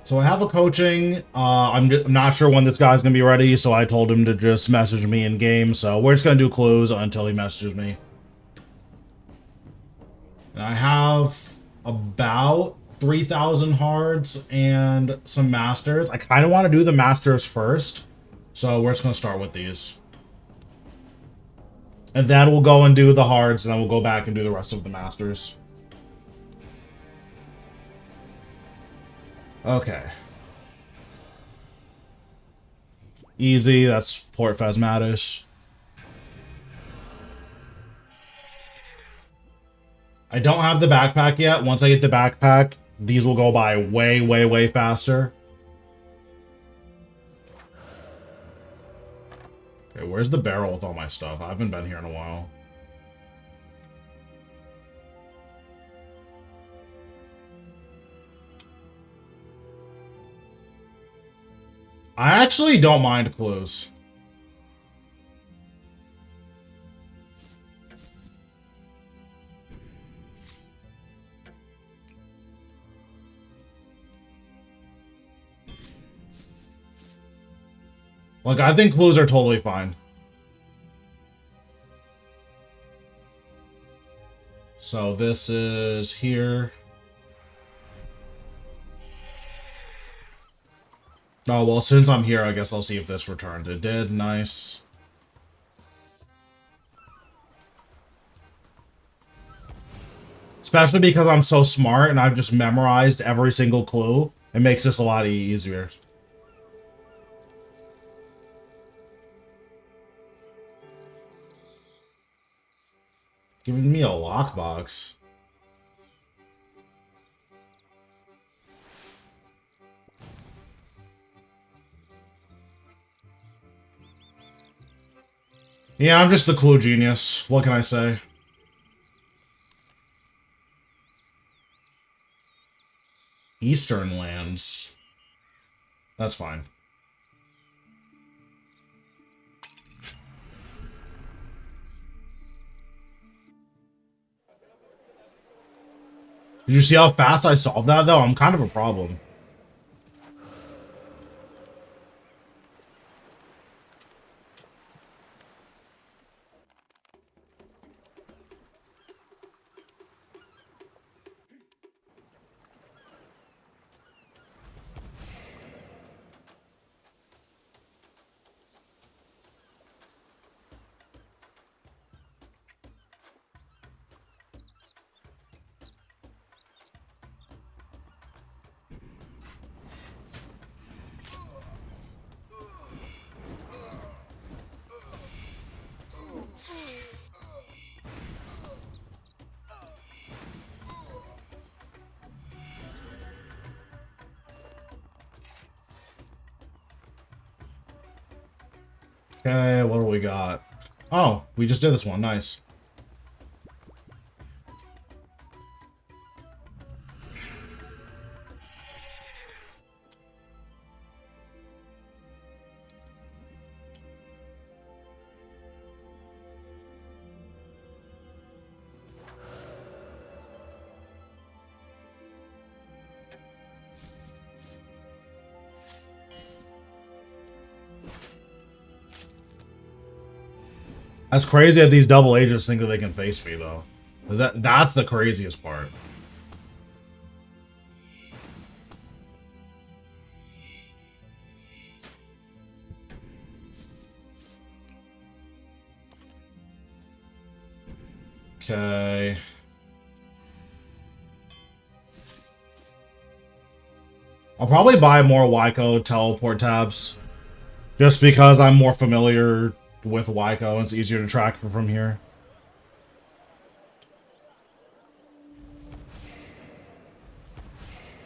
So I have a coaching. I'm not sure when this guy's gonna be ready, so I told him to just message me in game. So we're just gonna do clues until he messages me. And I have about 3,000 hards and some masters. I kind of want to do the masters first, so we're just gonna start with these, and then we'll go and do the hards, and then we'll go back and do the rest of the masters. Okay. Easy, that's Port Phasmatish. I don't have the backpack yet. Once I get the backpack, these will go by way, way, way faster. Okay, where's the barrel with all my stuff? I haven't been here in a while. I actually don't mind clues. Like, I think clues are totally fine. So this is here. Oh, well, since I'm here, I guess I'll see if this returned. It did. Nice. Especially because I'm so smart and I've just memorized every single clue. It makes this a lot easier. Giving me a lockbox. Yeah, I'm just the clue genius. What can I say? Eastern lands. That's fine. Did you see how fast I solved that, though? I'm kind of a problem. Okay, what do we got? Oh, we just did this one. Nice. That's crazy that these double agents think that they can face me, though. That's the craziest part. Okay. I'll probably buy more Wyco teleport tabs. Just because I'm more familiar with Wyco and it's easier to track from here.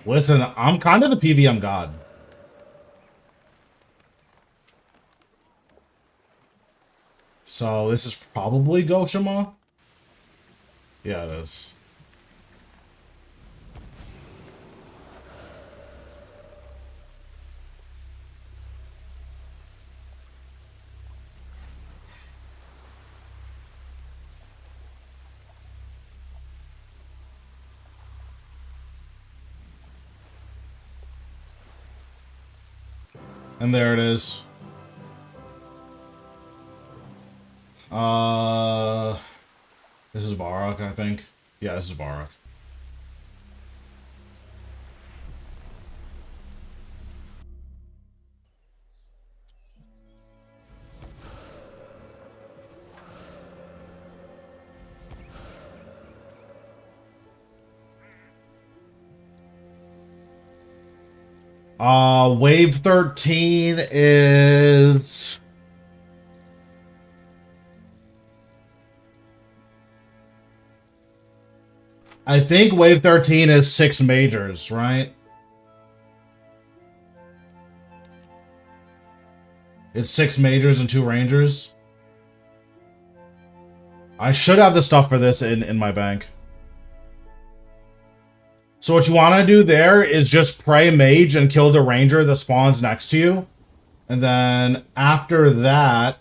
Listen, I'm kind of the PVM god. So this is probably Goshima? Yeah, it is. And there it is. This is Varrock, I think. Yeah, this is Varrock. Wave 13 is... I think wave 13 is 6 majors, right? It's 6 majors and 2 rangers. I should have the stuff for this in my bank. So what you want to do there is just pray mage and kill the ranger that spawns next to you. And then after that...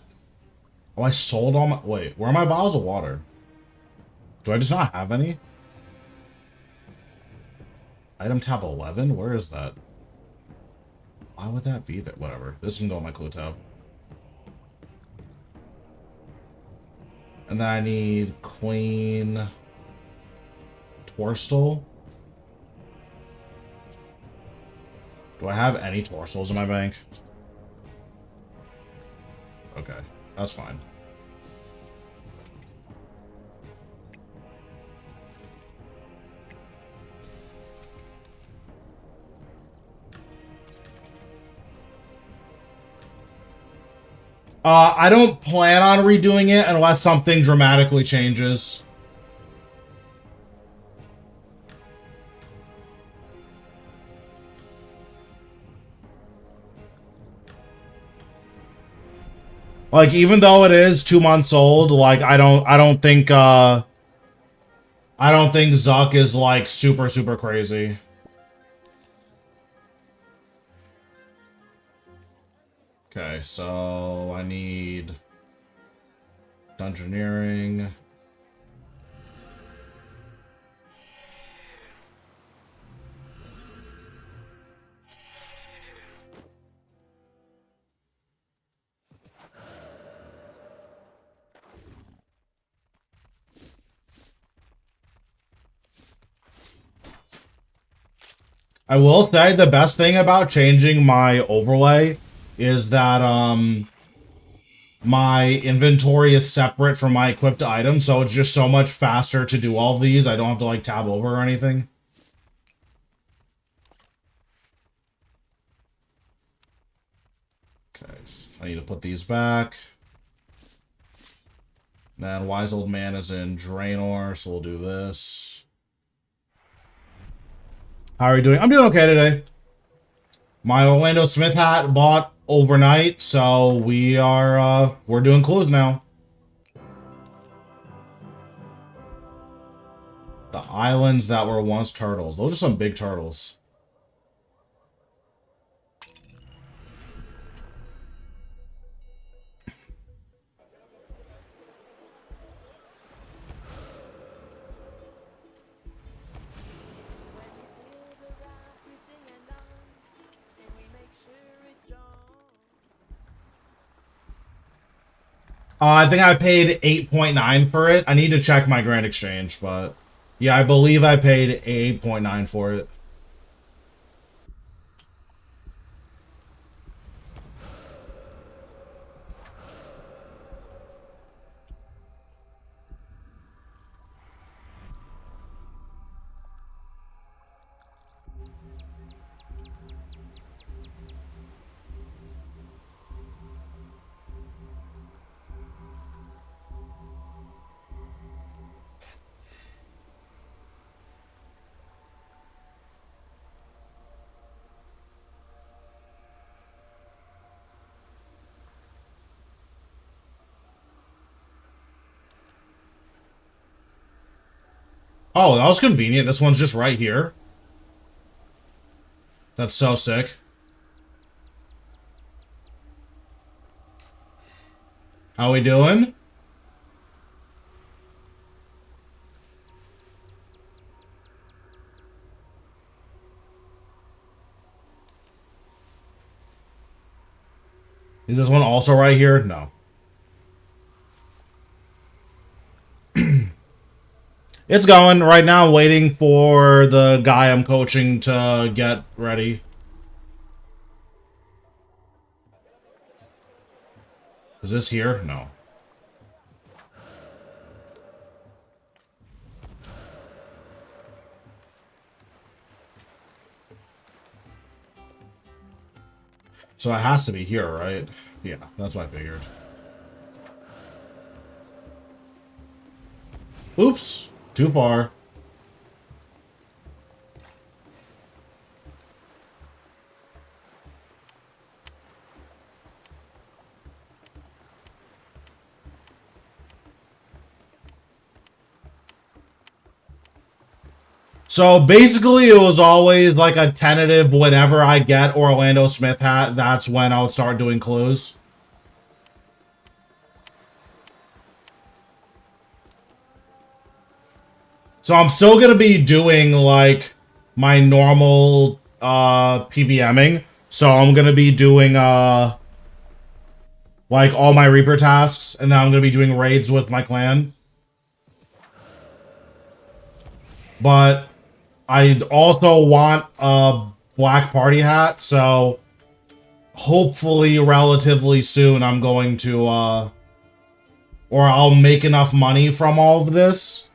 Oh, I sold all my... Wait, where are my bottles of water? Do I just not have any? Item tab 11? Where is that? Why would that be there? Whatever. This can go on my clue tab. And then I need Queen... Torstal. Do I have any Torstals in my bank? Okay, that's fine. I don't plan on redoing it unless something dramatically changes. Like, even though it is 2 months old, like, I don't think Zuk is, like, super crazy. Okay, so I need Dungeoneering. I will say the best thing about changing my overlay is that my inventory is separate from my equipped items, so it's just so much faster to do all of these. I don't have to like tab over or anything. Okay, I need to put these back. Then Wise Old Man is in Draenor, so we'll do this. How are you doing? I'm doing okay today. My Orlando Smith hat bought overnight, so we're doing clues now. The islands that were once turtles. Those are some big turtles. I think I paid 8.9 for it. I need to check my Grand Exchange, but yeah, I believe I paid 8.9 for it. Oh, that was convenient. This one's just right here. That's so sick. How we doing? Is this one also right here? No. It's going. Right now, I'm waiting for the guy I'm coaching to get ready. Is this here? No. So it has to be here, right? Yeah, that's what I figured. Oops. Too far. So basically, it was always like a tentative whenever I get Orlando Smith hat, that's when I would start doing clues. So I'm still going to be doing like my normal PVMing. So I'm going to be doing like all my Reaper tasks, and then I'm going to be doing raids with my clan. But I also want a black party hat, so hopefully relatively soon I'm going to, or I'll make enough money from all of this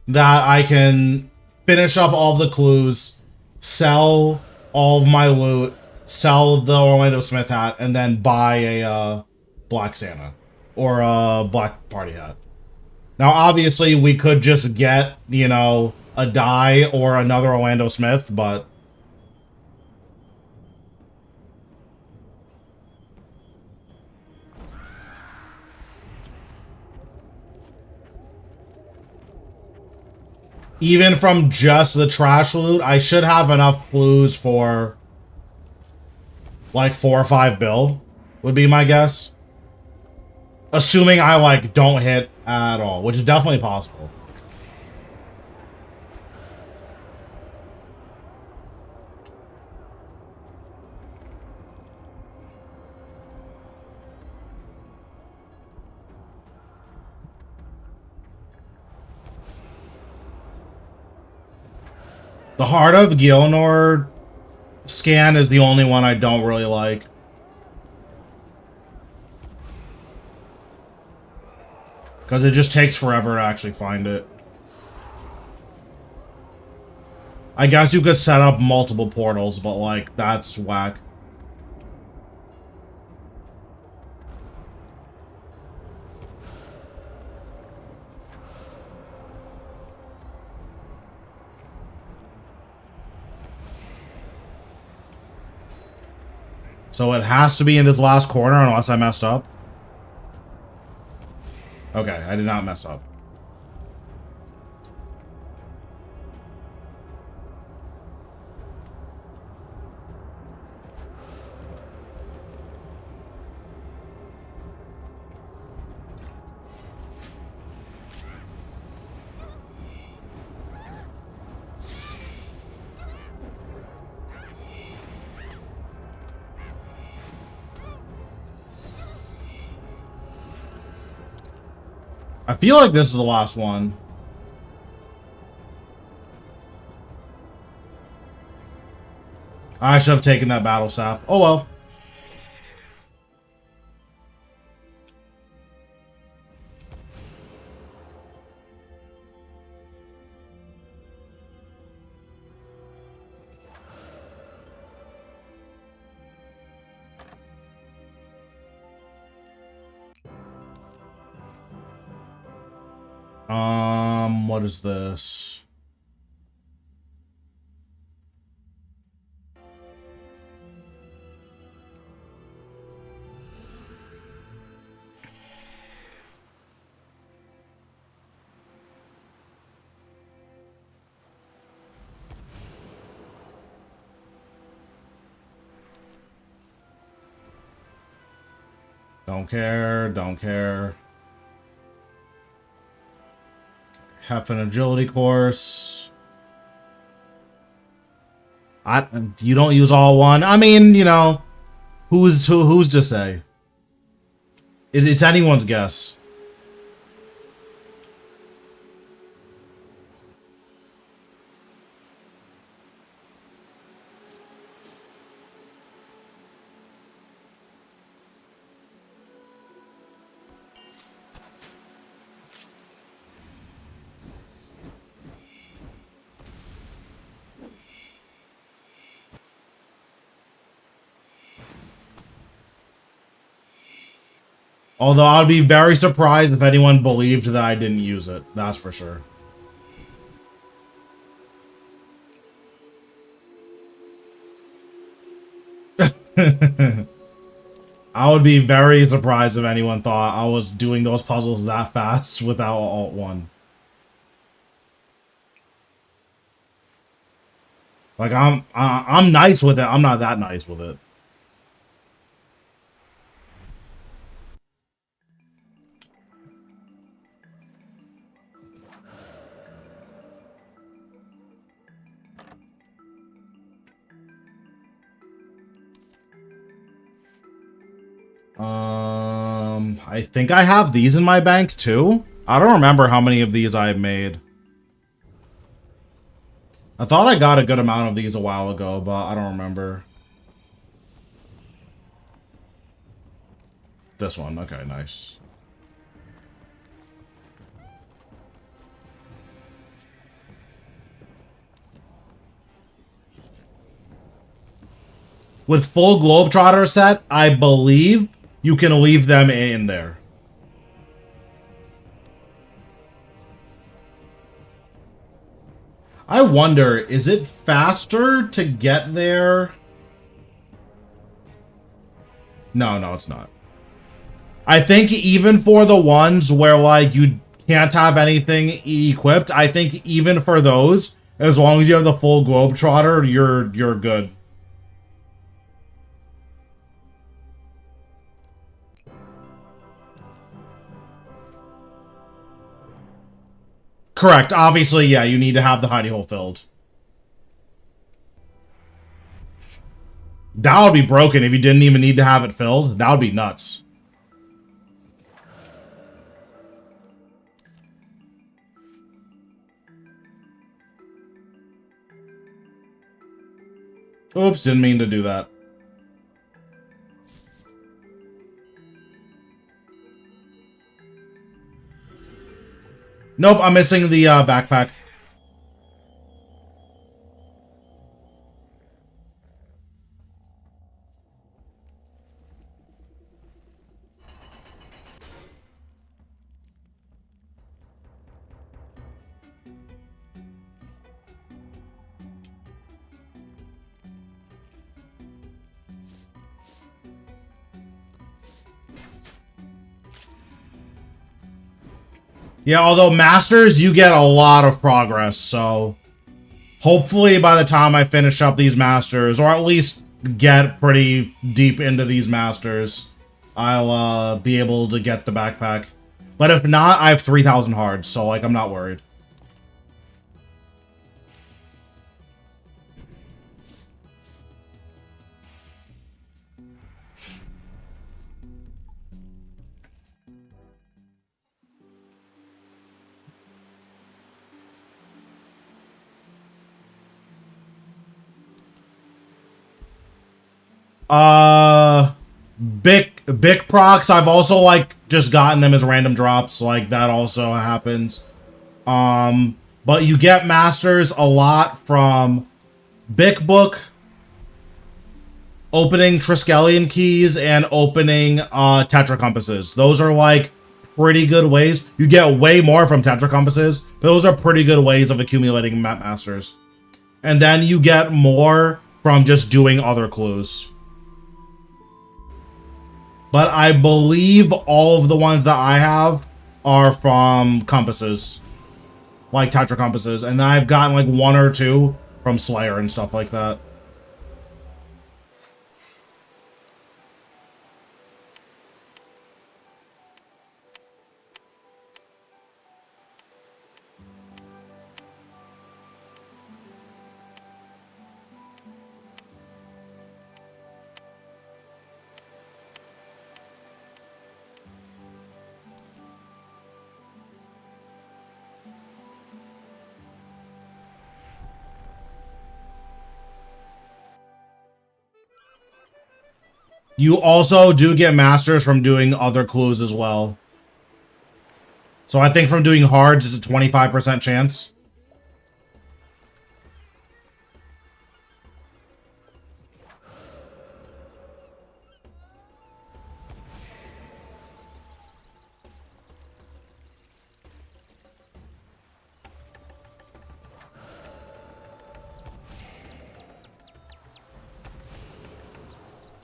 that I can finish up all of the clues, sell all of my loot, sell the Orlando Smith hat, and then buy a Black Santa or a Black Party hat. Now, obviously, we could just get, you know, a die or another Orlando Smith, but even from just the trash loot, I should have enough clues for like 4 or 5 bill, would be my guess. Assuming I, like, don't hit at all, which is definitely possible. The Heart of Gilnor scan is the only one I don't really like. Because it just takes forever to actually find it. I guess you could set up multiple portals, but, like, that's whack. So it has to be in this last corner unless I messed up. Okay, I did not mess up. I feel like this is the last one. I should have taken that battle staff. Oh well. What is this? Don't care, don't care. Have an agility course. You don't use all one. I mean, you know, Who's to say? It's anyone's guess. Although I'd be very surprised if anyone believed that I didn't use it. That's for sure. I would be very surprised if anyone thought I was doing those puzzles that fast without Alt 1. Like, I'm nice with it. I'm not that nice with it. I think I have these in my bank too. I don't remember how many of these I've made. I thought I got a good amount of these a while ago, but I don't remember. This one, okay, nice. With full Globetrotter set, I believe you can leave them in there. I wonder, is it faster to get there? No, it's not. I think even for the ones where, like, you can't have anything equipped, I think even for those, as long as you have the full Globetrotter, you're good. Correct. Obviously, yeah, you need to have the hidey hole filled. That would be broken if you didn't even need to have it filled. That would be nuts. Oops, didn't mean to do that. Nope, I'm missing the backpack. Yeah, although Masters, you get a lot of progress, so hopefully by the time I finish up these Masters, or at least get pretty deep into these Masters, I'll be able to get the backpack. But if not, I have 3,000 hards, so, like, I'm not worried. Bic procs, I've also, like, just gotten them as random drops, like, that also happens. But you get Masters a lot from Bic Book, opening Triskelion keys, and opening Tetra compasses. Those are, like, pretty good ways. You get way more from Tetra compasses, but those are pretty good ways of accumulating map Masters. And then you get more from just doing other clues. But I believe all of the ones that I have are from compasses. Like Tetra compasses. And then I've gotten like one or two from Slayer and stuff like that. You also do get masters from doing other clues as well. So I think from doing hards is a 25% chance.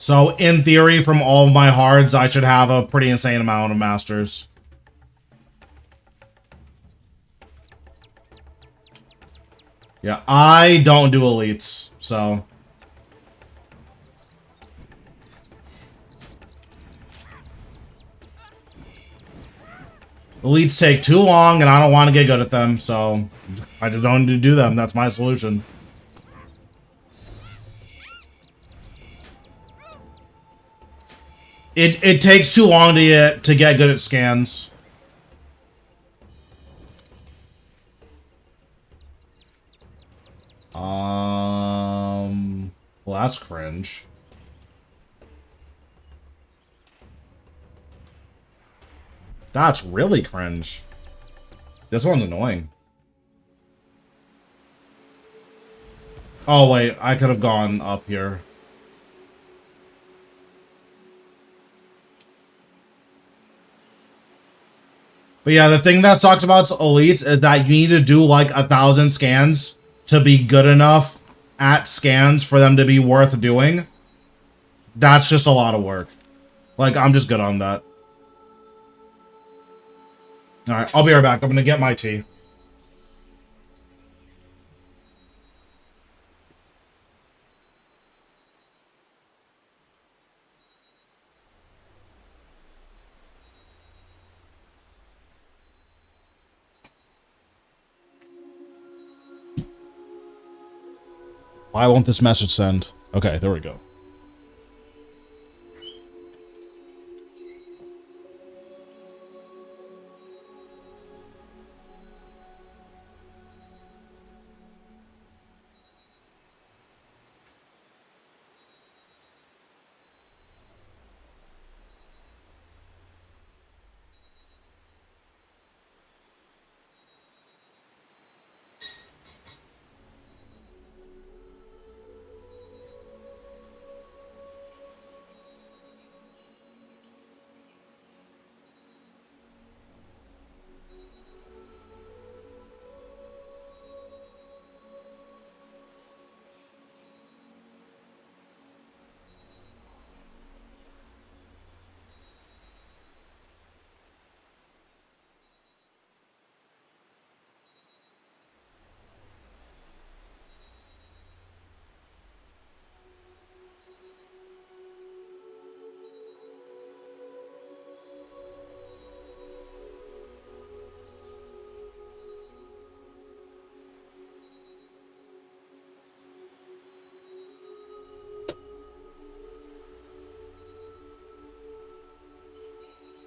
So, in theory, from all of my hards, I should have a pretty insane amount of masters. Yeah, I don't do elites, so... Elites take too long, and I don't want to get good at them, so... I just don't do them, that's my solution. It takes too long to get good at scans. Well, that's cringe. That's really cringe. This one's annoying. Oh, wait, I could have gone up here. But yeah, the thing that sucks about elites is that you need to do like 1,000 scans to be good enough at scans for them to be worth doing. That's just a lot of work. Like, I'm just good on that. Alright, I'll be right back. I'm gonna get my tea. Why won't this message send? Okay, there we go.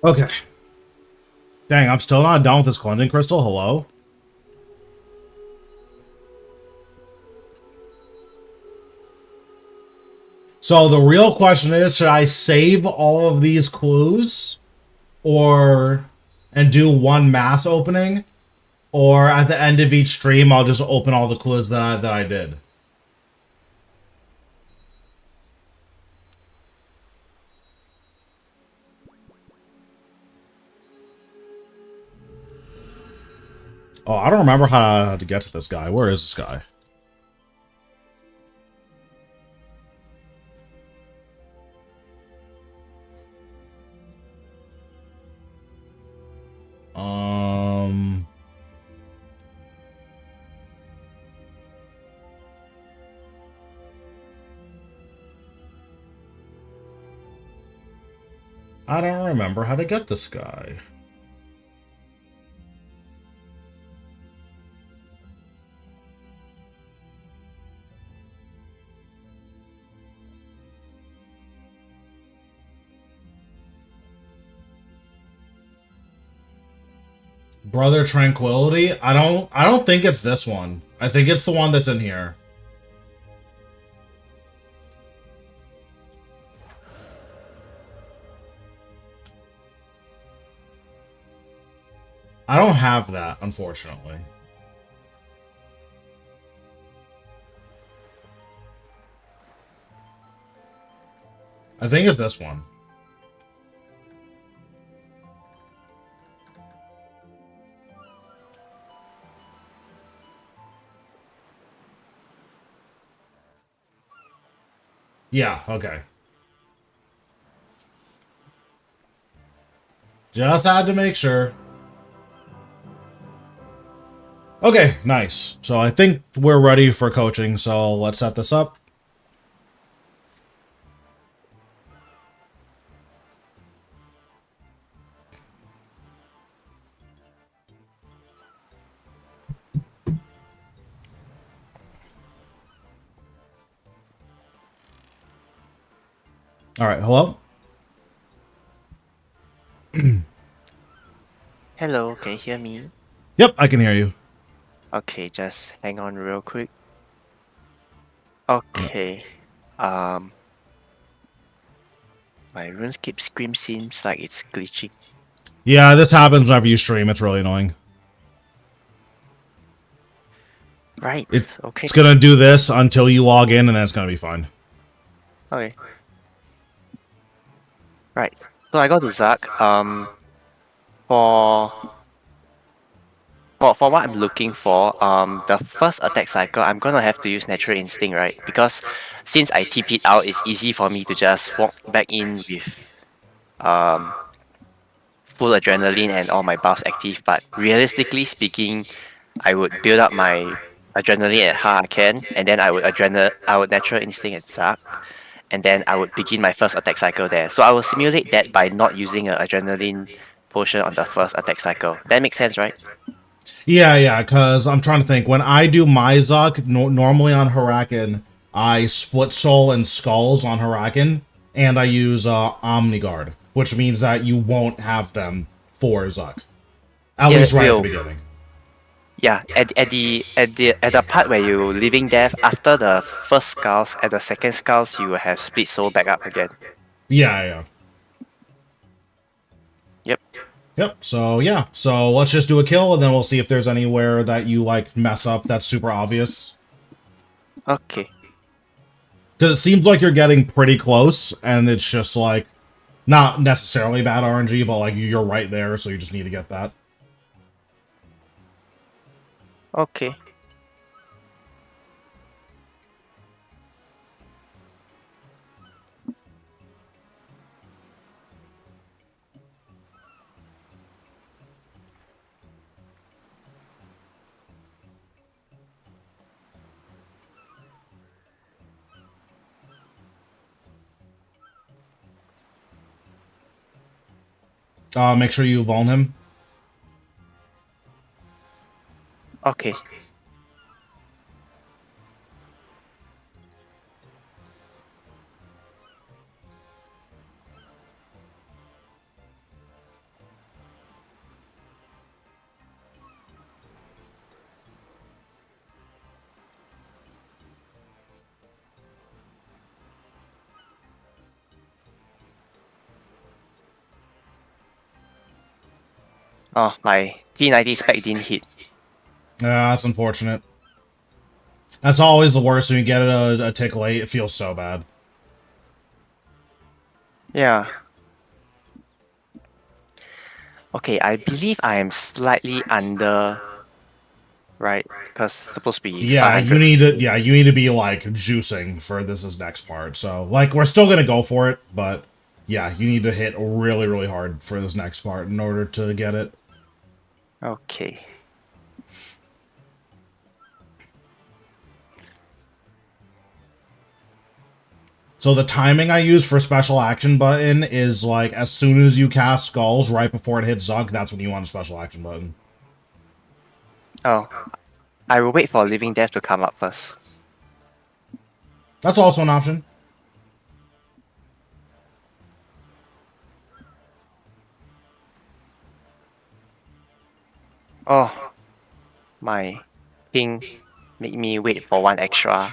Okay. Dang, I'm still not done with this cleansing crystal. Hello? So the real question is, should I save all of these clues and do one mass opening? Or at the end of each stream, I'll just open all the clues that I did? Oh, I don't remember how to get to this guy. Where is this guy? I don't remember how to get this guy. Brother Tranquility? I don't think it's this one. I think it's the one that's in here. I don't have that, unfortunately. I think it's this one. Yeah, okay. Just had to make sure. Okay, nice. So I think we're ready for coaching, so let's set this up. All right, hello? Hello, can you hear me? Yep, I can hear you. Okay, just hang on real quick. Okay. Um, my RuneScape screen seems like it's glitching. Yeah, this happens whenever you stream. It's really annoying. Right. It, Okay. it's gonna do this until you log in, and then it's gonna be fine. Okay. Right. So I got to Zuk. For for what I'm looking for, the first attack cycle, I'm gonna have to use Natural Instinct, right? Because since I TP'd out, it's easy for me to just walk back in with um full adrenaline and all my buffs active. But realistically speaking, I would build up my adrenaline at how I can, and then I would natural instinct at Zuk, and then I would begin my first attack cycle there. So I will simulate that by not using an adrenaline potion on the first attack cycle. That makes sense, right? Yeah, because I'm trying to think. When I do my Zuck, normally on Hurakan, I split soul and skulls on Hurakan, and I use Omniguard, which means that you won't have them for Zuck. At Yeah, least right at the will. beginning. Yeah, at the part where you living death after the first skulls, at the second skulls you will have split soul back up again. Yeah. Yep. Yep, so yeah. So let's just do a kill, and then we'll see if there's anywhere that you, like, mess up that's super obvious. Okay. Because it seems like you're getting pretty close, and it's just, like, not necessarily bad RNG, but, like, you're right there, so you just need to get that. Okay. Make sure you vuln him. Okay. Oh, my T90 spec didn't hit. Yeah, that's unfortunate. That's always the worst when you get a tick late. It feels so bad. Yeah. Okay, I believe I am slightly under, right? Because it's supposed to be Yeah, you 500. need to. Yeah, you need to be, like, juicing for this next part. So, like, we're still gonna go for it, but yeah, you need to hit really, really hard for this next part in order to get it. Okay. So the timing I use for special action button is, like, as soon as you cast skulls, right before it hits Zug, that's when you want a special action button. Oh, I will wait for Living Death to come up first. That's also an option. Oh, my ping make me wait for one extra.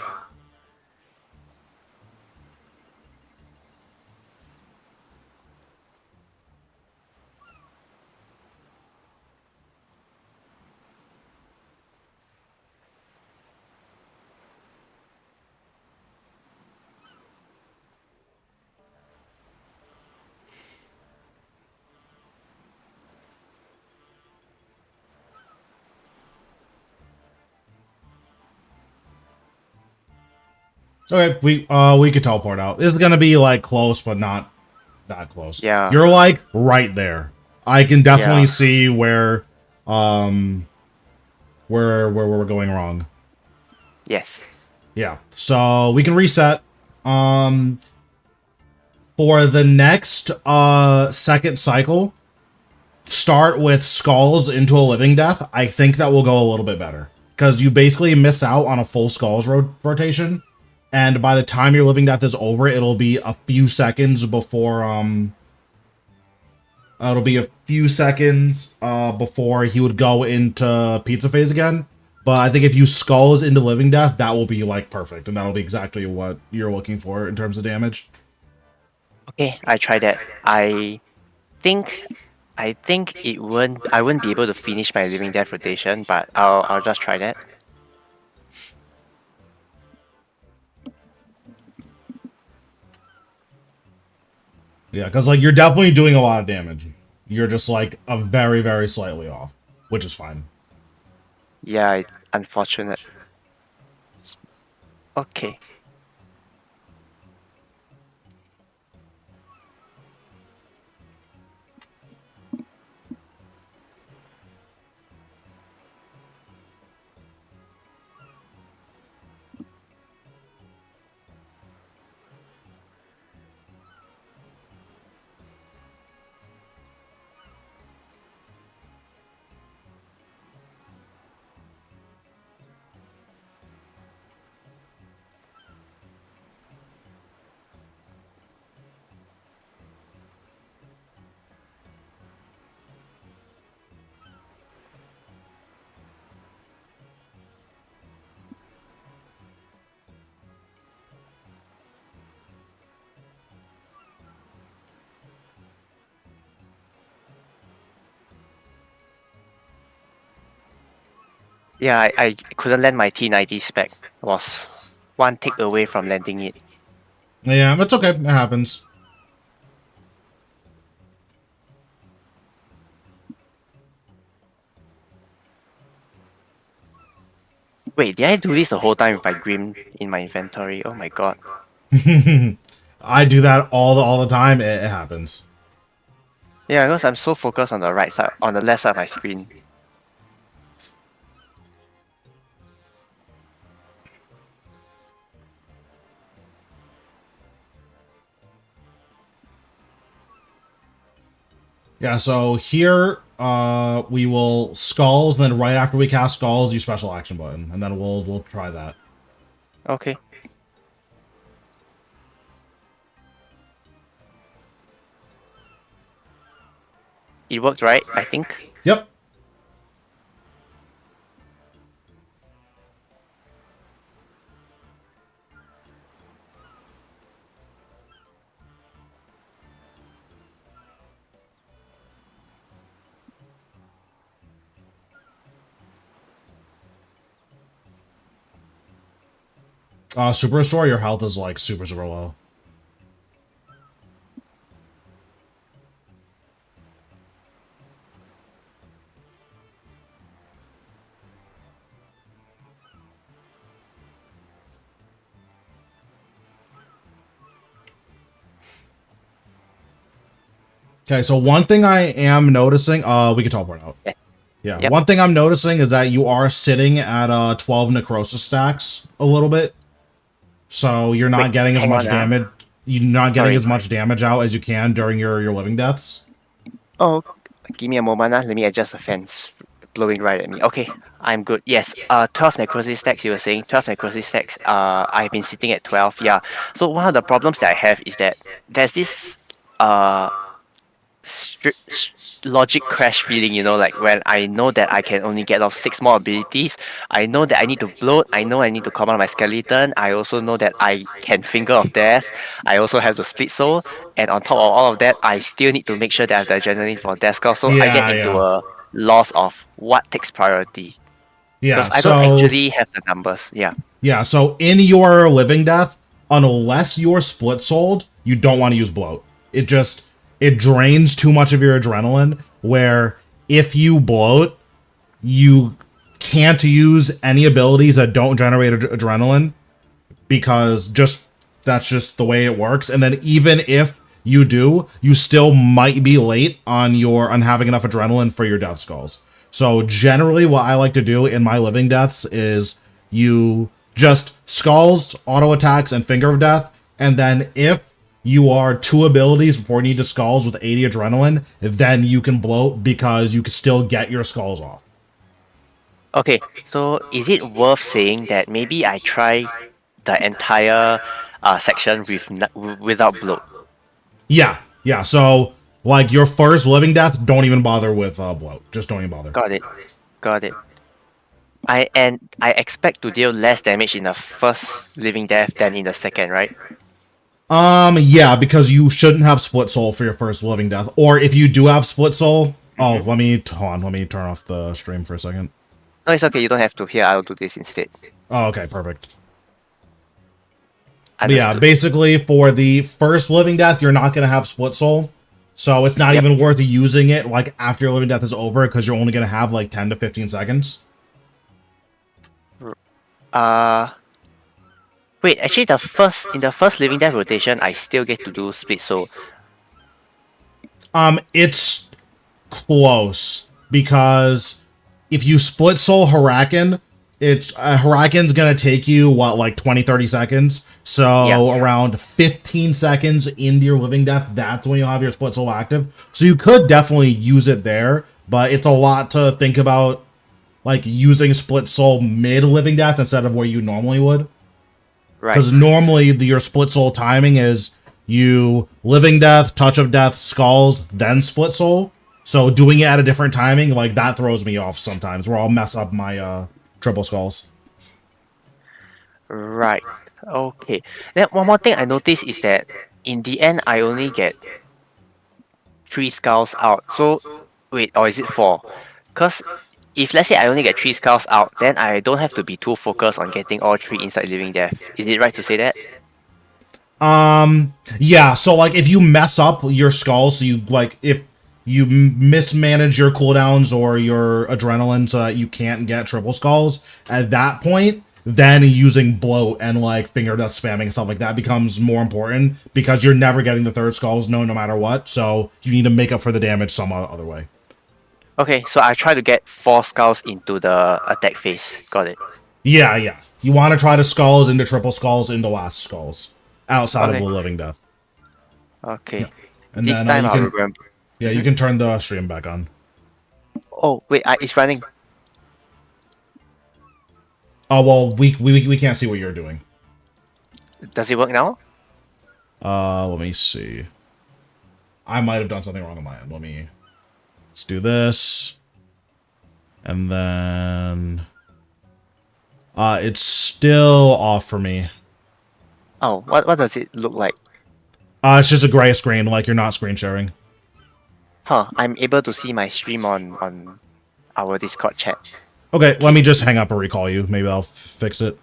Okay, we could teleport out. This is gonna be like close, but not that close. Yeah, You're like right there. I can yeah, definitely see where we're going wrong. yes. Yeah. So we can reset. For the next second cycle, start with skulls into a living death. I think that will go a little bit better because you basically miss out on a full skulls rotation, and by the time your living death is over, it'll be a few seconds before before he would go into pizza phase again. But I think if you skulls into living death, that will be like perfect, and that'll be exactly what you're looking for in terms of damage. Okay, I try that. Think I think I wouldn't be able to finish my living death rotation, but I'll just try that. Yeah, because like you're definitely doing a lot of damage. You're just like a very, very slightly off, which is fine. Yeah, unfortunate. Okay. Yeah, I couldn't land my T90 spec. Was one tick away from landing it. Yeah, it's okay. It happens. Wait, did I do this the whole time with my Grim in my inventory? Oh my god. I do that all the time. It happens. Yeah, because I'm so focused on the right side, on the left side of my screen. Yeah, so here we will skulls, then right after we cast skulls, use special action button, and then we'll try that. Okay. It worked, right? I think. Yep. Super Restore, your health is like super low. Okay, so one thing I am noticing, we can teleport out. Yeah. Yeah, Yep. one thing I'm noticing is that you are sitting at 12 necrosis stacks a little bit. So you're not Wait, getting as hang much on, damage. You're not getting Sorry. as much damage out as you can during your living deaths. Oh, give me a moment. Let me adjust the fans blowing right at me. Okay, I'm good. Yes. 12 necrosis stacks. You were saying 12 necrosis stacks. I've been sitting at 12. Yeah. So one of the problems that I have is that there's this logic crash feeling, you know, like when I know that I can only get off 6 more abilities, I know that I need to bloat, I know I need to command my skeleton, I also know that I can finger of death, I also have to split soul, and on top of all of that, I still need to make sure that I have the adrenaline for death score, so I get Yeah, into yeah. a loss of what takes priority. Yeah, Because I don't actually have the numbers. Yeah. so in your living death, unless you're split souled, you don't want to use bloat. It drains too much of your adrenaline, where if you bloat, you can't use any abilities that don't generate adrenaline. because that's just the way it works. And then even if you do, you still might be late on having enough adrenaline for your death skulls. So generally what I like to do in my living deaths is you just skulls, auto attacks, and finger of death, and then if you are 2 abilities before you need to skulls with 80 adrenaline, then you can bloat because you can still get your skulls off. Okay, so is it worth saying that maybe I try the entire section without bloat? Yeah. So like your first living death, don't even bother with bloat. Just don't even bother. Got it. Got it. I expect to deal less damage in the first living death than in the second, right? Yeah, because you shouldn't have split soul for your first living death. Or if you do have split soul, oh, Mm-hmm. hold on, let me turn off the stream for a second. No, it's okay. You don't have to. Here, I'll do this instead. Oh, okay, perfect. But yeah, Understood. basically for the first living death, you're not gonna have split soul. So it's not Yep. even worth using it like after your living death is over because you're only gonna have like 10 to 15 seconds. Uh, Wait. Actually, in the first living death rotation, I still get to do split soul. It's close because if you split soul Huracan, it's Huracan's gonna take you what like 20-30 seconds. Yeah. So around 15 seconds into your living death, that's when you'll have your split soul active. So you could definitely use it there, but it's a lot to think about, like using split soul mid living death instead of where you normally would. Right. Because normally your split soul timing is you living death, touch of death, skulls, then split soul. So doing it at a different timing, like that throws me off sometimes, where I'll mess up my triple skulls. Right. Okay. Then one more thing I noticed is that in the end, I only get 3 skulls out. So wait, or is it 4? Because if let's say I only get 3 skulls out, then I don't have to be too focused on getting all 3 inside living death. Is it right to say that? Yeah, so like if you mess up your skull, so you like if you mismanage your cooldowns or your adrenaline so that you can't get triple skulls, at that point, then using bloat and like finger death spamming and stuff like that becomes more important because you're never getting the third skulls no matter what. So you need to make up for the damage some other way. Okay, so I try to get 4 skulls into the attack phase. Got it. Yeah. You want to try to skulls into triple skulls into last skulls outside of Okay. the living death. Yeah, Okay. and This then time you I'll can remember. you can turn the stream back on. Oh wait, it's running. Oh well, we can't see what you're doing. Does it work now? Let me see. I might have done something wrong on my end. Let's do this, and then it's still off for me. Oh, what does it look like? It's just a gray screen, like you're not screen sharing. Huh, I'm able to see my stream on our Discord chat. Okay, let Okay. me just hang up and recall you. Maybe I'll fix it.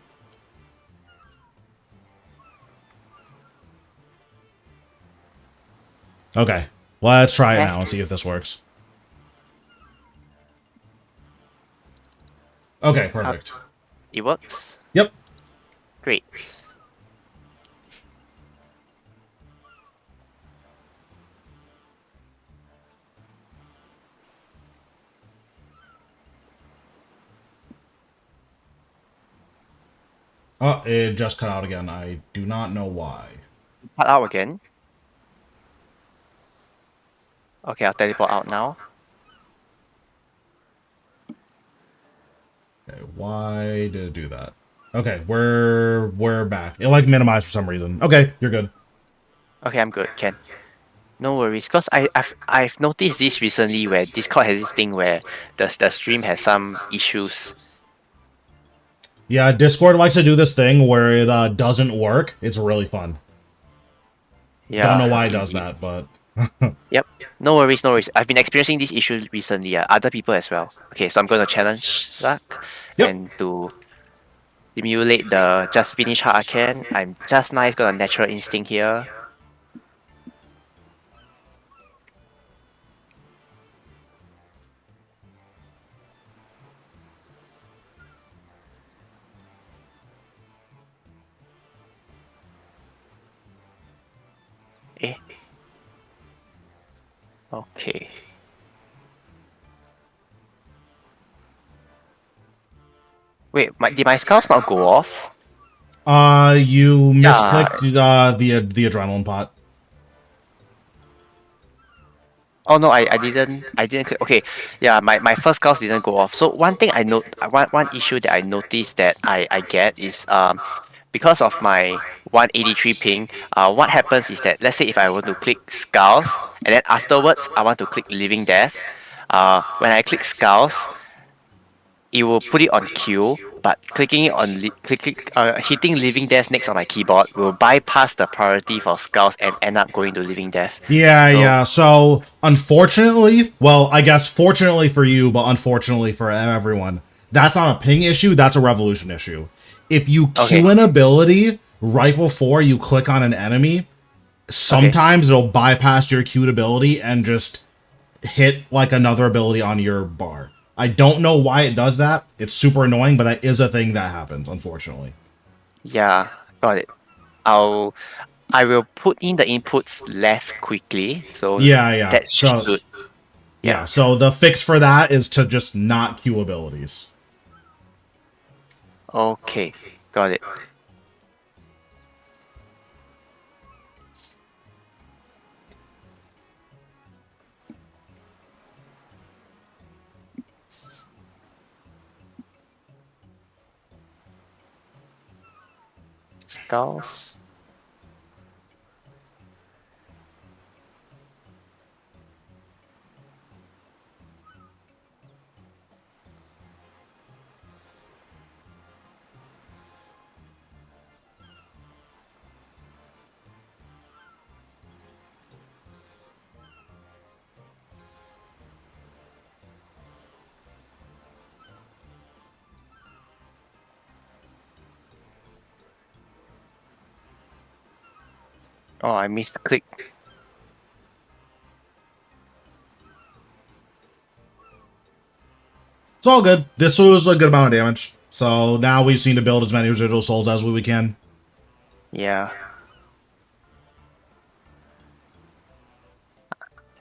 Okay, let's try it now and see if this works. Okay, perfect. It works? Yep. Great. Oh, it just cut out again. I do not know why. Cut out again. Okay, I'll teleport out now. Okay, why did it do that? Okay, we're back. It like minimized for some reason. Okay, you're good. Okay, I'm good, Ken. No worries, cause I've noticed this recently where Discord has this thing where the stream has some issues. Yeah, Discord likes to do this thing where it doesn't work. It's really fun. Don't know Yeah, why it does indeed. that, but Yep. No worries, no worries. I've been experiencing this issue recently. Other people as well. Okay, so I'm gonna challenge Zuk yep. and to simulate the just finish how I can. I'm just nice got a natural instinct here. Eh. Okay. Wait, did my skulls not go off? You Yeah. misclicked the adrenaline pot. Oh no, I didn't click. Okay, yeah, my first skulls didn't go off. So one thing I note one issue that I noticed that I get is because of my 183 ping, what happens is that let's say if I want to click skulls and then afterwards I want to click living death, when I click skulls, it will put it on queue, but clicking it on hitting living death next on my keyboard will bypass the priority for skulls and end up going to living death. Yeah, So yeah. So, unfortunately, well, I guess fortunately for you, but unfortunately for everyone, that's not a ping issue, that's a revolution issue. If you okay, queue an ability right before you click on an enemy, okay. sometimes it'll bypass your queued ability and just hit like another ability on your bar. I don't know why it does that. It's super annoying, but that is a thing that happens, unfortunately. Yeah, got it. I'll I will put in the inputs less quickly, so Yeah, yeah. that So, should yeah. yeah. So the fix for that is to just not queue abilities. Okay, got it. Skulls. Oh, I missed click. It's all good. This was a good amount of damage. So now we just need to build as many residual souls as we can. Yeah.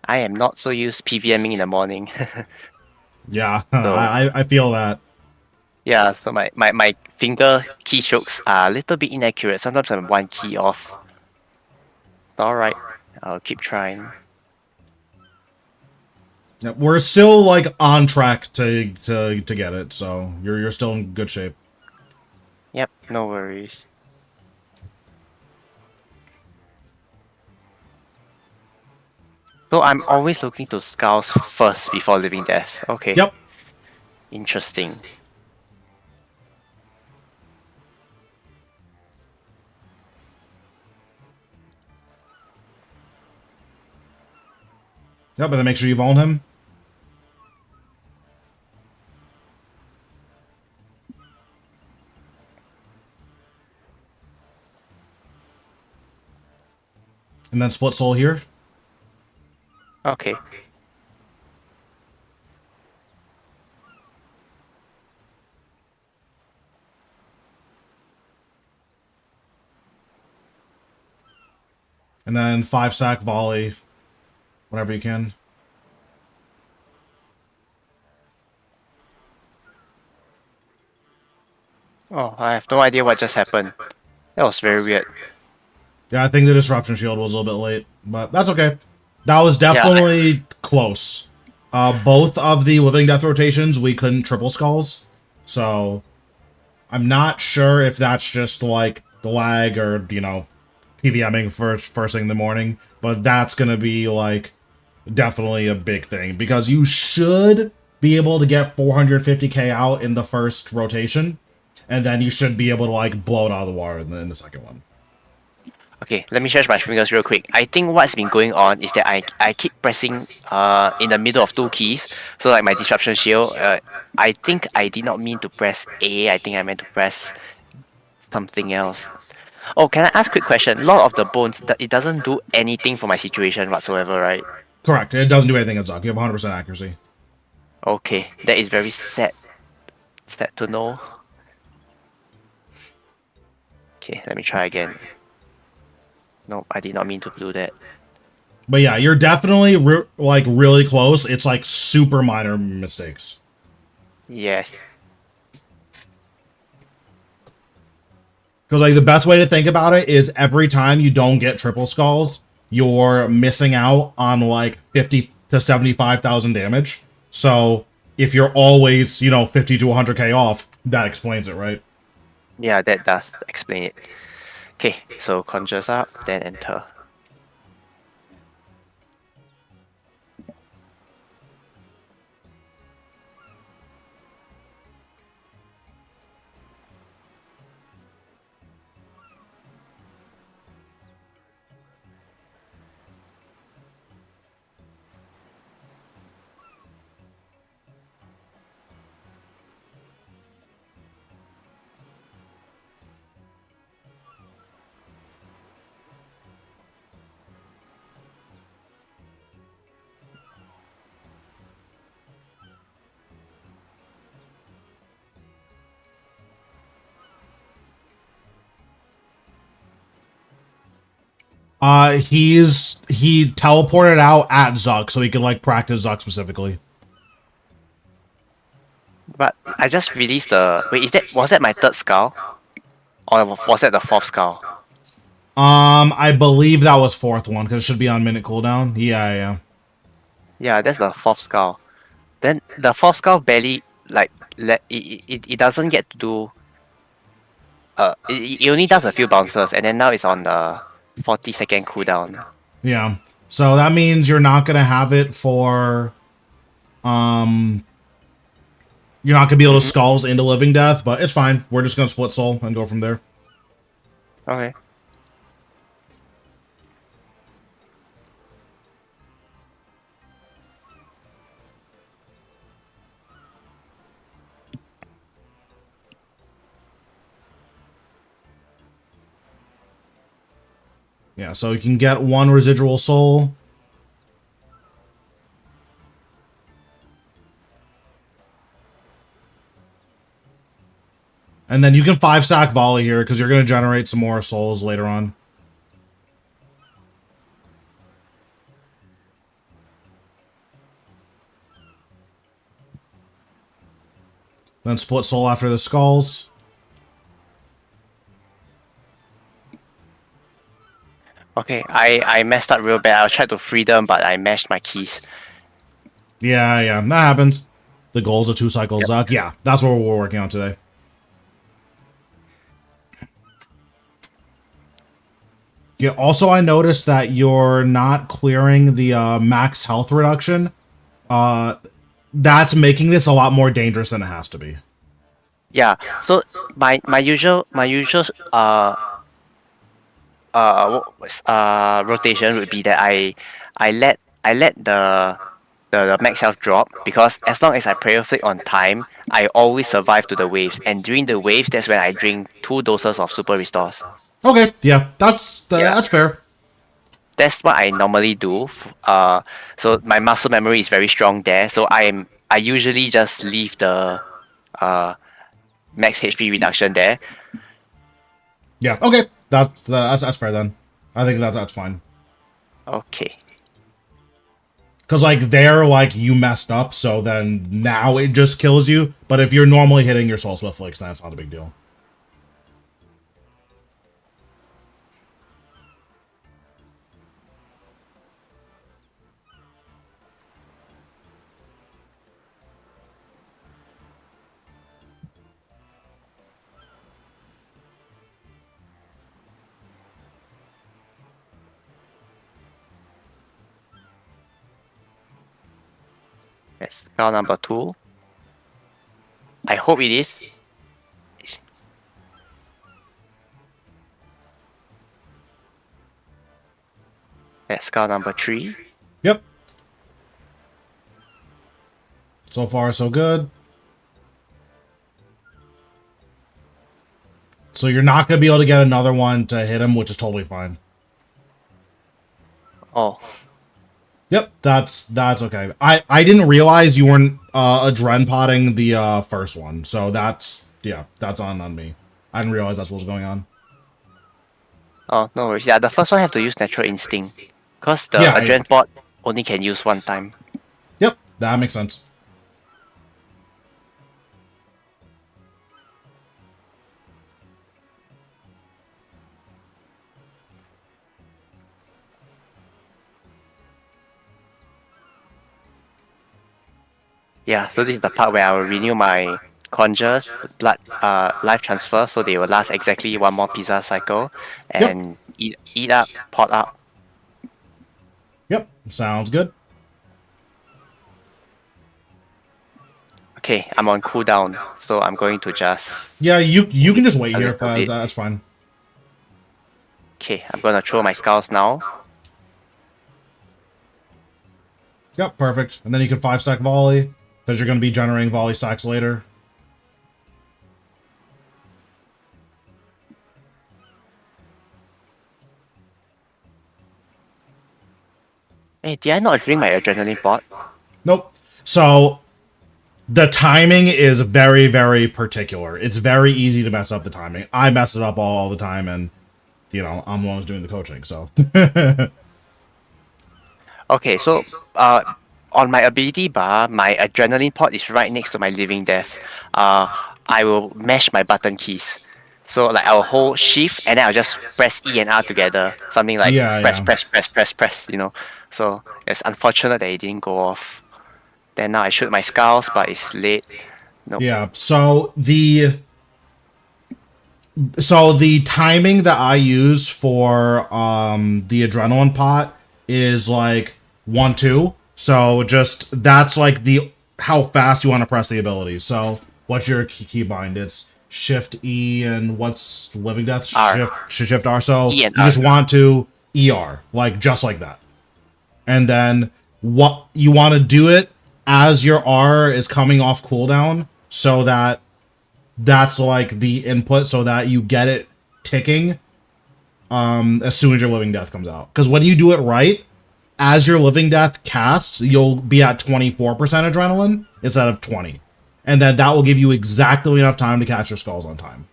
I am not so used PVMing in the morning. Yeah, So I feel that. yeah, so my finger keystrokes are a little bit inaccurate. Sometimes I'm one key off. Alright, I'll keep trying. Yeah, we're still like on track to get it, so you're still in good shape. Yep, no worries. So I'm always looking to skulls first before living death. Okay, Yep. interesting. Yep, but then make sure you vault him. And then split soul here. Okay. And then 5 stack volley. Whenever you can. Oh, I have no idea what just happened. That was very weird. Yeah, I think the disruption shield was a little bit late, but that's okay. That was Yeah, definitely close. Both of the living death rotations we couldn't triple skulls, so I'm not sure if that's just like the lag or PVMing first thing in the morning, but that's gonna be like definitely a big thing because you should be able to get 450k out in the first rotation, and then you should be able to like blow it out of the water in the second one. okay, let me stretch my fingers real quick. I think what's been going on is that I keep pressing in the middle of two keys. So like my disruption shield, I think I did not mean to press A. I think I meant to press something else. Oh, can I ask a quick question? Lord of the Bones, it doesn't do anything for my situation whatsoever, right? Correct. It doesn't do anything at Zuk. You have 100% accuracy. Okay, that is very sad to know. Okay, let me try again. No, I did not mean to do that. But yeah, you're definitely like really close. It's like super minor mistakes. Yes. Because like the best way to think about it is every time you don't get triple skulls, you're missing out on like 50 to 75,000 damage. So if you're always, 50 to 100k off, that explains it, right? Yeah, that does explain it. Okay, so conjures up, then enter. He teleported out at Zuk so he could like practice Zuk specifically. But I just released the. Wait, was that my third skull? Or was that the fourth skull? I believe that was fourth one because it should be on minute cooldown. Yeah. Yeah, that's the fourth skull. Then the fourth skull barely like it doesn't get to do. It only does a few bounces, and then now it's on the 40-second cooldown. Yeah. So that means you're not gonna have it for you're not gonna be able to skulls into living death, but it's fine. We're just gonna split soul and go from there. Okay. Yeah, so you can get one residual soul. And then you can 5-stack volley here because you're going to generate some more souls later on. Then split soul after the skulls. Okay, I messed up real bad. I tried to free them, but I mashed my keys. Yeah, that happens. The goals of 2 cycles. Yep. Yeah, that's what we're working on today. Yeah, also I noticed that you're not clearing the max health reduction. That's making this a lot more dangerous than it has to be. Yeah. So my usual rotation would be that I let the max health drop, because as long as I prayer flick on time, I always survive to the waves, and during the waves that's when I drink 2 doses of super restores. Okay, yeah, that's Yeah. fair. That's what I normally do. So my muscle memory is very strong there. So I usually just leave the max HP reduction there. Yeah, okay, that's fair then. I think that's fine. Okay. Because, like, there, like, you messed up, so then now it just kills you. But if you're normally hitting your Soul Swift Flicks, then it's not a big deal. Yes. Round number 2. I hope it is. That's skull number 3. Yep. So far, so good. So you're not going to be able to get another one to hit him, which is totally fine. Oh. Yep, that's okay. I didn't realize you weren't adren potting the first one, so that's on me. I didn't realize that's what was going on. Oh, no worries. Yeah, the first one have to use natural instinct. Because the Yeah, yeah. adrenaline pot only can use one time. Yep, that makes sense. Yeah, so this is the part where I will renew my conjures, blood life transfer, so they will last exactly one more pizza cycle Yep, and eat up, pot up. yep. Sounds good. Okay, I'm on cooldown, so I'm going to just Yeah, you can wait just wait a here. little bit. That's fine. Okay, I'm gonna throw my skulls now. Yep, perfect. And then you can 5-stack volley, because you're going to be generating volley stacks later. Hey, did I not drink my adrenaline pot? Nope. So the timing is very, very particular. It's very easy to mess up the timing. I mess it up all the time, and I'm the one who's doing the coaching. So Okay, so on my ability bar, my adrenaline pot is right next to my living death. I will mash my button keys. So like I'll hold shift and then I'll just press E and R together. Something like yeah, press, yeah, press, press, press, press, So it's unfortunate that it didn't go off. Then now I shoot my skulls, but it's late. Nope. yeah. So the timing that I use for the adrenaline pot is like 1-2. So just that's like the how fast you want to press the ability. So what's your keybind? It's Shift E and what's Living Death? R. Shift R. So E and you R. just want to ER like just like that, and then what you want to do it as your R is coming off cooldown, so that that's like the input so that you get it ticking as soon as your living death comes out. Because when you do it right, as your living death casts, you'll be at 24% adrenaline instead of 20. And then that will give you exactly enough time to catch your skulls on time.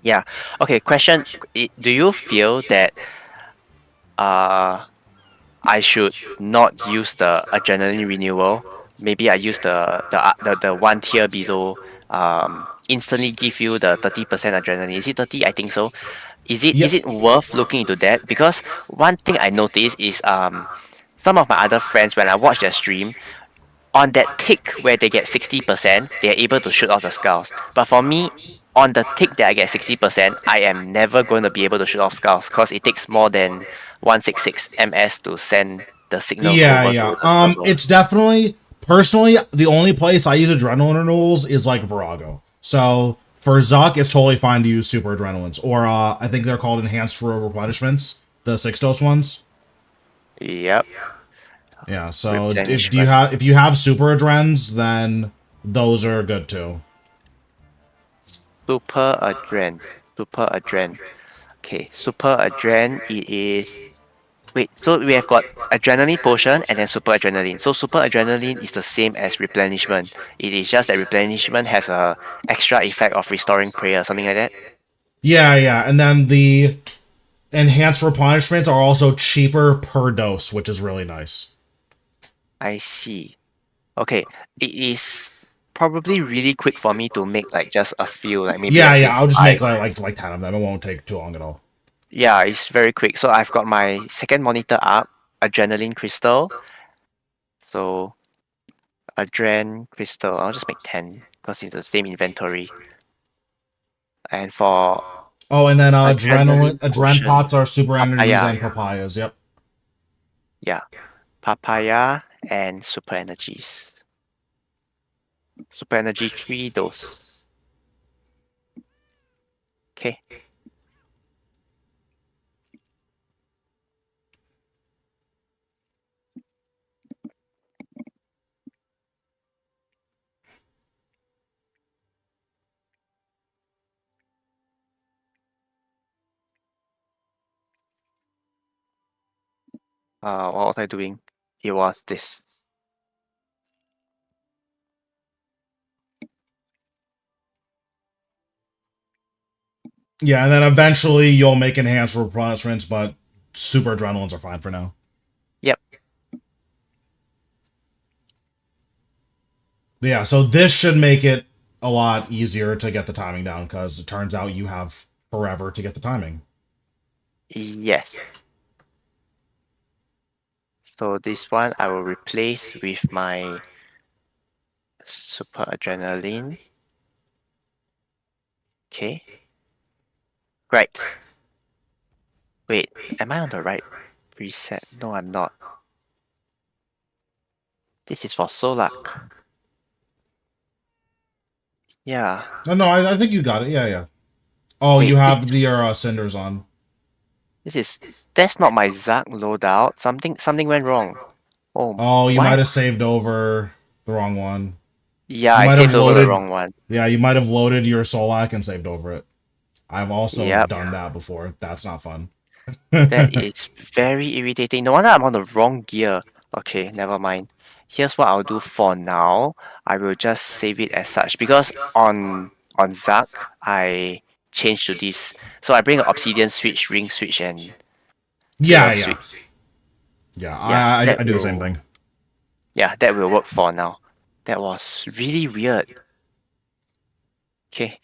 Yeah. Okay, question. Do you feel that uh I should not use the adrenaline renewal. Maybe I use the one tier below. Instantly give you the 30% adrenaline. Is it 30? I think so. Is it Yep. is it worth looking into that? Because one thing I noticed is some of my other friends when I watch their stream, on that tick where they get 60%, they are able to shoot off the skulls. But for me, on the tick that I get 60%, I am never going to be able to shoot off skulls because it takes more than 166 ms to send the signal Yeah, over yeah. to the server. It's definitely personally the only place I use adrenaline renewals is like Virago. So for Zuk, it's totally fine to use super adrenalines, or I think they're called enhanced replenishments, the 6 dose ones. Yep. Yeah. So Replenishment. if you have super adrens, then those are good too. Super Adren. Super Adren. Okay, Super Adren, it is. Wait, so we have got adrenaline potion and then super adrenaline. So super adrenaline is the same as replenishment. It is just that replenishment has a extra effect of restoring prayer, something like that. Yeah, yeah. And then the enhanced replenishments are also cheaper per dose, which is really nice. I see. Okay, it is probably really quick for me to make like just a few, like maybe Yeah, let's say yeah. I'll just make five. like 10 of them. It won't take too long at all. Yeah, it's very quick. So I've got my second monitor up, adrenaline crystal. So adren crystal, I'll just make 10 because it's the same inventory. And for Oh, and then adrenaline adren potion, pots are super energies papaya. and papayas. Yep. Yeah, papaya and super energies. Super energy 3 dose. Okay. What was I doing? It was this. Yeah, and then eventually you'll make enhanced replenishments, but super adrenalines are fine for now. Yep. Yeah, so this should make it a lot easier to get the timing down because it turns out you have forever to get the timing. Yes. So this one I will replace with my super adrenaline. Okay. Right. Wait, am I on the right reset? No, I'm not. This is for Solak. Yeah. Oh, no, I think you got it. Yeah, yeah. Oh, you Wait, this have the cinders on. this is that's not my Zuk loadout. Something went wrong. Oh, Oh, you might what? have saved over the wrong one. Yeah, You I might have saved over the loaded. wrong one. Yeah, you might have loaded your Solak and saved over it. I've also Yep. done that before. That's not fun. That is very irritating. No wonder I'm on the wrong gear. Okay, never mind. Here's what I'll do for now. I will just save it as such because on Zuk I changed to this. So I bring an obsidian switch, ring switch, and Yeah, glove yeah, switch. yeah. Yeah, I do the same thing. that will work for now. That was really weird. Okay.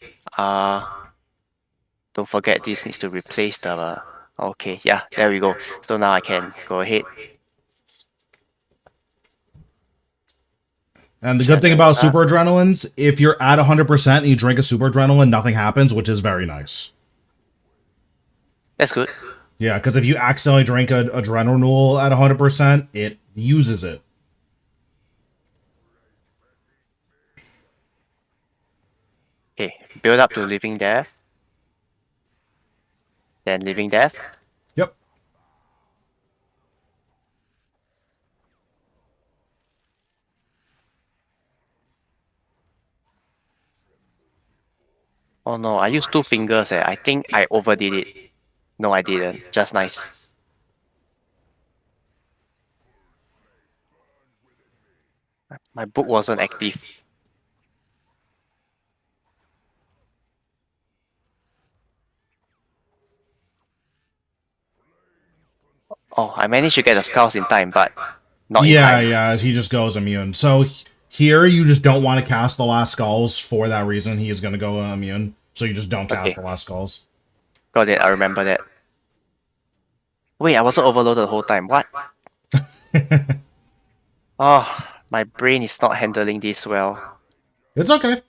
Don't forget this needs to replace the okay, yeah, there we go. So now I can go ahead. And the good thing about Channels up. super adrenalines, if you're at 100% and you drink a super adrenaline, nothing happens, which is very nice. That's good. Yeah, because if you accidentally drink a adrenal at 100%, it uses it. Okay, build up to living death, then living death. Yep. Oh no, I used two fingers. I think I overdid it. No, I didn't. Just nice. My book wasn't active. Oh, I managed to get the skulls in time, but not in Yeah, time. yeah, he just goes immune. So here, you just don't want to cast the last skulls for that reason. He is going to go immune. So you just don't cast Okay, the last skulls. got it. I remember that. Wait, I wasn't overloaded the whole time. What? Oh, my brain is not handling this well. It's okay.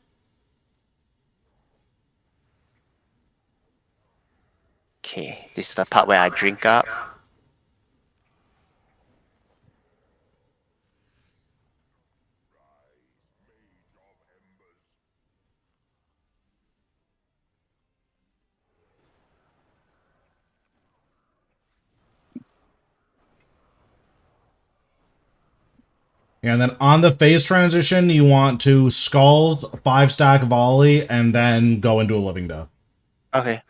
Okay, this is the part where I drink up. And then on the phase transition, you want to skulls, 5-stack volley, and then go into a living death. Okay.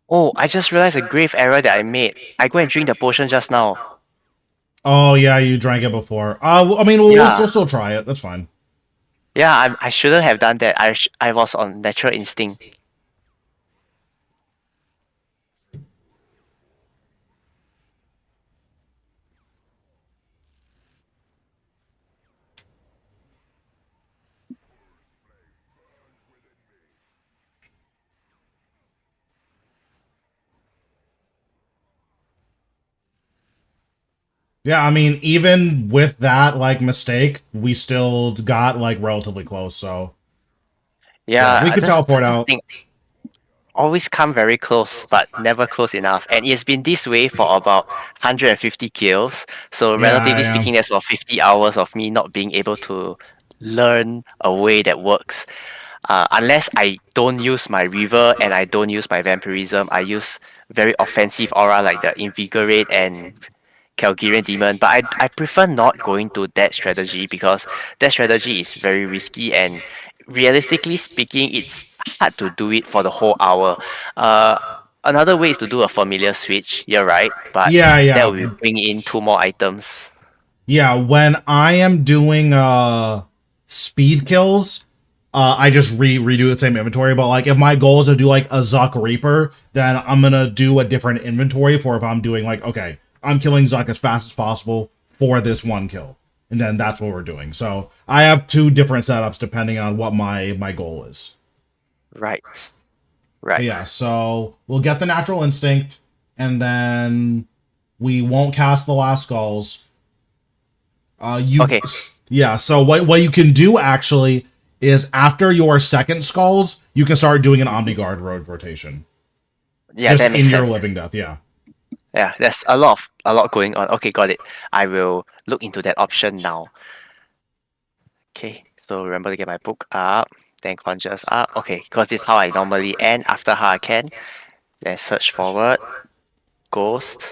Oh, I just realized a grave error that I made. I go and drink the potion just now. Oh, yeah, you drank it before. I mean, Yeah. we'll still try it. That's fine. Yeah, I shouldn't have done that. I was on natural instinct. Yeah, I mean, even with that, like, mistake, we still got, like, relatively close, so... Yeah, we Yeah, could teleport that's the out. thing. Always come very close, but never close enough. And it's been this way for about 150 kills. So Yeah, relatively yeah. speaking, that's about 50 hours of me not being able to learn a way that works. Unless I don't use my Reaver and I don't use my Vampirism, I use very offensive aura like the Invigorate and Calgarian Demon. But I prefer not going to that strategy because that strategy is very risky and realistically speaking, it's hard to do it for the whole hour. Uh, Another way is to do a familiar switch. You're right, but Yeah, that yeah. will bring in two more items. Yeah, when I am doing speed kills, I just redo the same inventory. But like if my goal is to do like a Zuk Reaper, then I'm gonna do a different inventory for if I'm doing like, okay, I'm killing Zuk as fast as possible for this one kill. And then that's what we're doing. So I have two different setups depending on what my goal is. Right, But right. yeah, so we'll get the natural instinct, and then we won't cast the last skulls. Okay, Yeah. So what you can do actually is after your second skulls, you can start doing an Omniguard road rotation yeah, just that makes in your sense. living death. Yeah. Yeah, there's a lot going on. Okay, got it. I will look into that option now. Okay, so remember to get my book up, then conjures up. Okay, because this is how I normally end after how I can. Then search forward, ghost,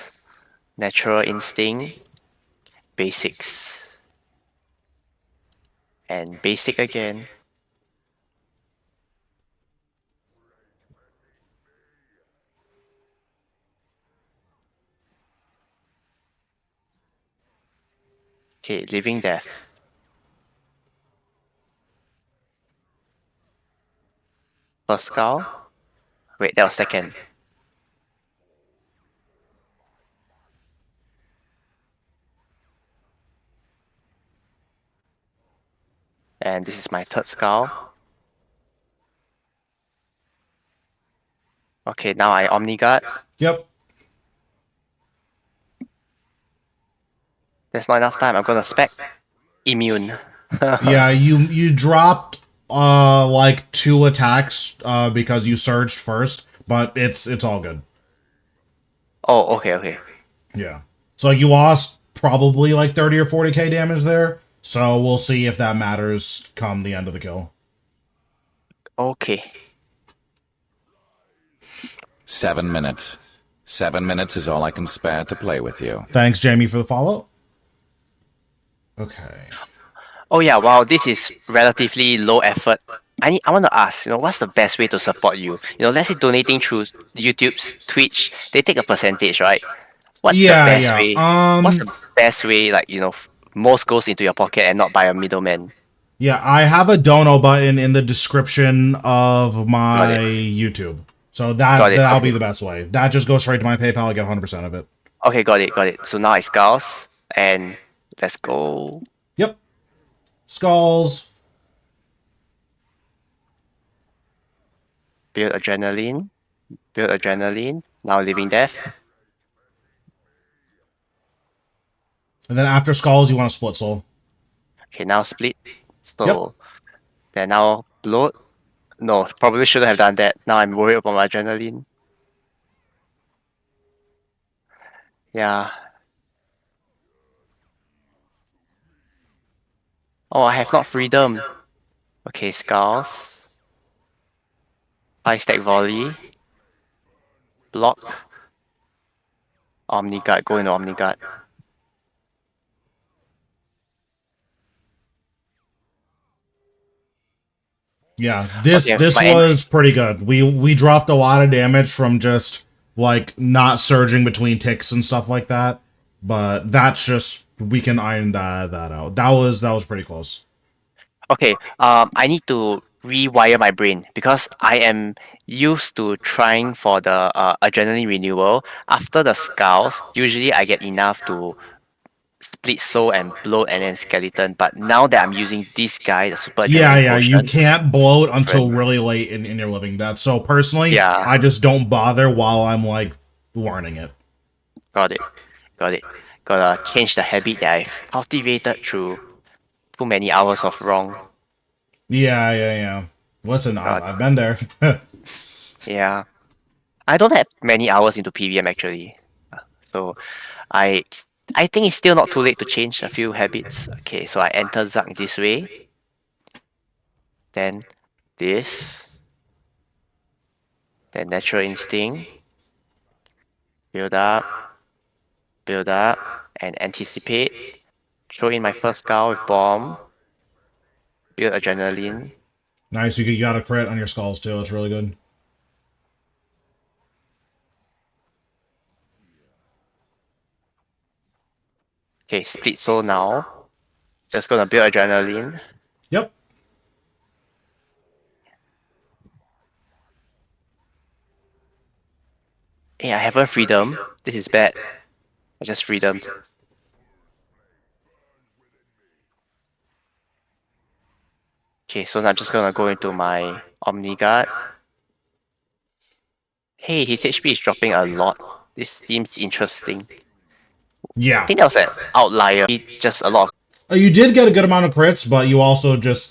natural instinct, basics, and basic again. Okay, living death. First skull. Wait, that was second. And this is my third skull. Okay, now I Omniguard. Yep. There's not enough time. I'm gonna spec immune. Yeah. You dropped like two attacks because you surged first, but it's all good. Oh, okay, okay. Yeah. So like you lost probably like 30 or 40k damage there. So we'll see if that matters come the end of the kill. Okay. 7 minutes. 7 minutes is all I can spare to play with you. Thanks, Jamie, for the follow. Okay. Oh yeah, wow, this is relatively low effort. I want to ask, what's the best way to support you? Let's say donating through YouTube's Twitch, they take a percentage, right? What's the Yeah, best yeah. way? What's the best way, like, most goes into your pocket and not by a middleman? Yeah, I have a dono button in the description of Got my it. YouTube. So Got it. that'll be Okay. the best way. That just goes straight to my PayPal. I get 100% of it. Okay, got it, got it. So now it's Gauss, and let's go. Yep. Skulls. Build adrenaline. Build adrenaline. Now living death. And then after skulls, you want to split soul. Okay, now split. So Yep. then now bloat. No, probably shouldn't have done that. Now I'm worried about my adrenaline. Yeah. Oh, I have not freedom. Okay, skulls. 5 stack volley. Block. Omniguard. Go into Omniguard. Yeah, this Okay, this my end. was pretty good. We dropped a lot of damage from just like not surging between ticks and stuff like that. But that's just we can iron that out. That was pretty close. Okay, I need to rewire my brain because I am used to trying for the adrenaline renewal. After the skulls, usually I get enough to split soul and bloat and then skeleton. But now that I'm using this guy, the super Yeah, adrenaline yeah, you potion, can't bloat until different. really late in your living death. So personally, Yeah, I just don't bother while I'm like learning it. got it, got it. Gotta change the habit that I've cultivated through too many hours of wrong. Yeah, yeah, yeah. Listen, God, I've been there. yeah. I don't have many hours into PVM actually, so I I think it's still not too late to change a few habits. Okay, so I enter Zuk this way, then this, then natural instinct, build build up, and anticipate. Throw in my first skull with bomb, build adrenaline, Nice, you got a crit on your skulls too. It's really good. Okay, split soul now. Just gonna build adrenaline. Yep. Hey, I have a freedom. This is bad. I just freedomed. Okay, so I'm just gonna go into my Omni Guard. Hey, his HP is dropping a lot. This seems interesting. Yeah. I think that was an outlier. Just a lot of You did get a good amount of crits, but you also just